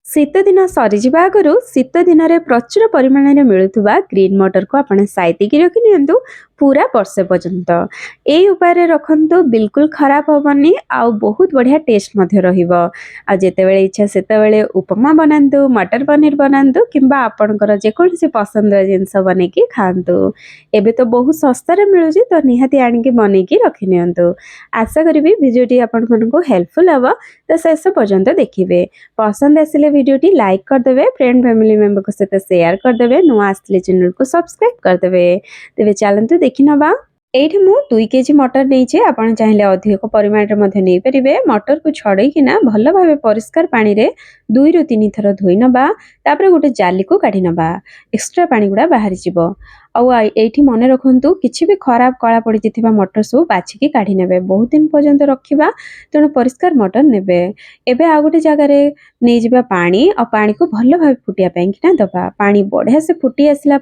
शीत दिन सरीजा आगु शीत दिन में प्रचुर परिमाण में मिलूवा ग्रीन मटर को आप साइतिक रखि नि पूरा वर्षे पर्यंत यही उपाय रखु बिल्कुल खराब हेनी आ बहुत बढ़िया टेस्ट जिते इच्छा से उपमा बनातु मटर पनीर बनातु कि आपणकर जेकोसी पसंद जिनस बन खातु एबे तो बहुत सस्तार मिलूँ तो निहाती आणिकी बनईकी रखि नि आशा करी भिडियोटी आपण हेल्पफुल हम तो शेष पर्यंत देखिए पसंद आसिले वीडियोटी लाइक करदे फ्रेंड फैमिली मेंबर सहित शेयर करदे नुआ आसले चैनल को सब्सक्राइब करदे तेरे चलते देखि नबा एठी मु 2 केजी मटर नहीं आपण चाहिले अधिक परिमाण नहीं पारे मटर को छड़ेकिना भल भाव परिष्कार पानी रे 2 रु 3 थर धोई नबा तापर गोटे जाली को काढ़ी नबा एक्स्ट्रा पानी गुड़ा बाहरी जीवो आईठी मन रखु किसी भी खराब कला पड़ जाता मटर सब बाछिकी काढ़ी ने बहुत दिन पर्यंत रखा तेणु परिष्कार मटर ने एबे आ गोटे जगार नहीं जावा पानी और पानी को भल भाव फुटियापाई कि दबा पानी बढ़िया से फुटी आसला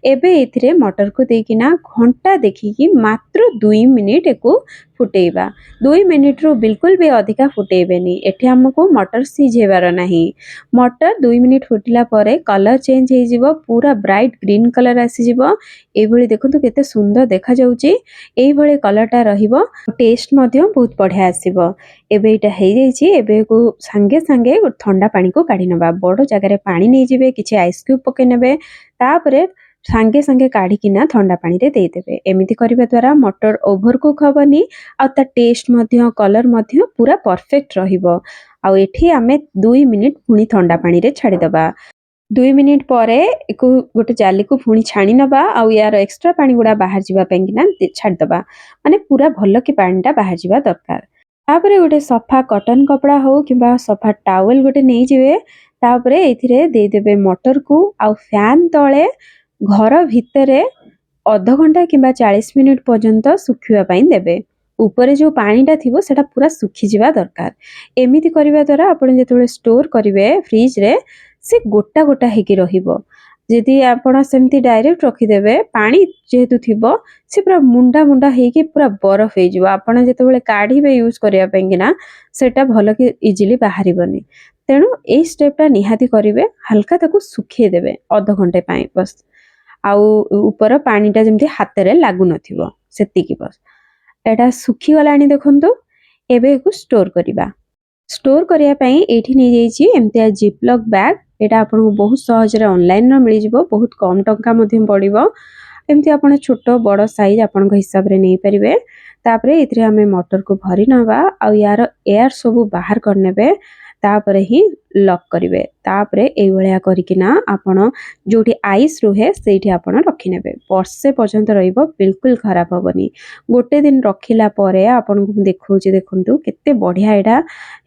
एबे एथिरे मटर को देकिना घंटा देखिकी मात्र 2 मिनिट को फुटेबा 2 मिनिट रू बिल्कुल भी अधिका फुटेबेनी एठी हमको मटर सिझेबार नहीं मटर 2 मिनिट फुटिला परे कलर चेंज हो जिवो पूरा ब्राइट ग्रीन कलर आसीजिवो एभली देखंतु केते सुंदर देखा जाउची एई भली कलरटा रहिबो टेस्ट मध्य बहुत बढ़िया आसीबो एबे एटा हे जाईची एबे को संगे संगे ठंडा पानी को काढी नबा बड़ जगह पानी नहीं जिवे किछि आइस क्यूब पके नेबे तापरे सांगे सांगे काढ़िकिना ठंडा पानी रे देदेवे एमिति करिबा द्वारा मटर ओभर कुक हबनी आ ता टेस्ट मध्य कलर मध्य पूरा परफेक्ट रहिबो आ एठी आमे 2 मिनिट पुनी ठंडा पानी रे छाडी दबा 2 मिनिट परे एको गोटे जाली को पुनी छाणी नबा आ यार एक्स्ट्रा पानी गुडा बाहर जिबा पेंगिना छाडी दबा माने पूरा भल्लो की पानीटा बाहर जिबा दरकार तापरे गोटे सफा कॉटन कपड़ा हो किबा सफा टावल गोटे नै जिवे तापरे एथिरे दे देबे मटर को आ फैन तळे घर भितरे अध घंटा कि 40 मिनिट पर्यंत सुखापी देवे ऊपर जो पानीटा थी सेटा पूरा सुखी जावा दरकार एमिति करिबा द्वारा आपण जेतबेले स्टोर करिवे फ्रिज रे से गोटा गोटा हेकी रहिबो जदि आपण सेमती डायरेक्ट रखिदेवे पानी जेहेतु थिबो से पूरा मुंडा मुंडा हेकी पूरा बरफ हे जिवो आपण जेतबेले काढीबे यूज करिया पेंगिना सेटा भलो कि इजीली बाहरिबनी तेणु ए स्टेपटा निहाती करिवे हल्का ताकू सुखे देबे अध घंटे पाई बस आउ ऊपर पानीटा जमती हाथ रे लागु नथिबो सेतिकी बस एटा सुखी गलानी देखंतु एबे को स्टोर करिया पई एठी नै जाईची एमतिया जिपलॉक बैग एटा आपन बहुत सहज रे ऑनलाइन न मिलि जिवो बहुत कम टंका मध्यम पड़िबो एमति आपन छोटो बड़ साइज आपन को हिसाब रे नै परिबे तापरे इतरे हमें मटर को भरी नबा आ यार एयर सब बाहर करनेबे तापरे ही लॉक करिवे तापरे एई भलिया करिकिना आपण जोठी आइस रुहे सेठी आपण रखि नेबे वर्षे पर्यंत रहिबो बिल्कुल खराब होबनी गोटे दिन रखिला परे आपण को देखौची देखंतु केते बढ़िया एडा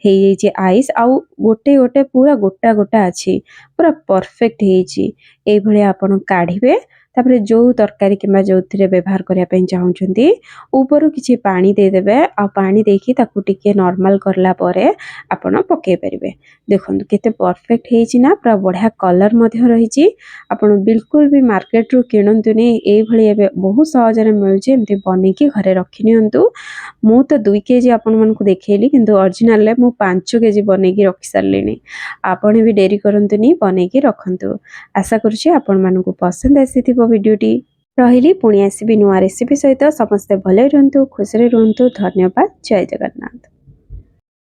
हेई जाईची आइस आ गोटे गोटे पूरा गोटा गोटा अछि पूरा परफेक्ट हेईची एई भलिया आपण काढिबे तापरे जो तरकारी किबा जोथिरे व्यवहार करिया पई चाहउछंती ऊपर किछि पानी दे देबे आ पानी देखि ताकू टिके नॉर्मल करला परे आपण पके परिबे देखंतु केते परफेक्ट हेछि ना पूरा बढ़िया कलर मध्य रहिछि आपण बिल्कुल भी मार्केट रु किनंतुनी एई भली एबे बहुत सहज रे मिलुछि एमति बनेकी घरे रखि नियंतु मु तो 2 केजी आपण मन को देखेली किंतु ओरिजिनल ले मु 5 केजी बनेकी रखि सरलेनी आपण भी देरी करंतुनी बनेकी रखंतु आशा करूछि आपण मन को पसंद आसीथिबो वीडियोटी रहिली पुणी आसीबी नुआ रेसिपी सहित समस्ते भले रहंतु खुशी रहंतु धन्यवाद जय जगन्नाथ।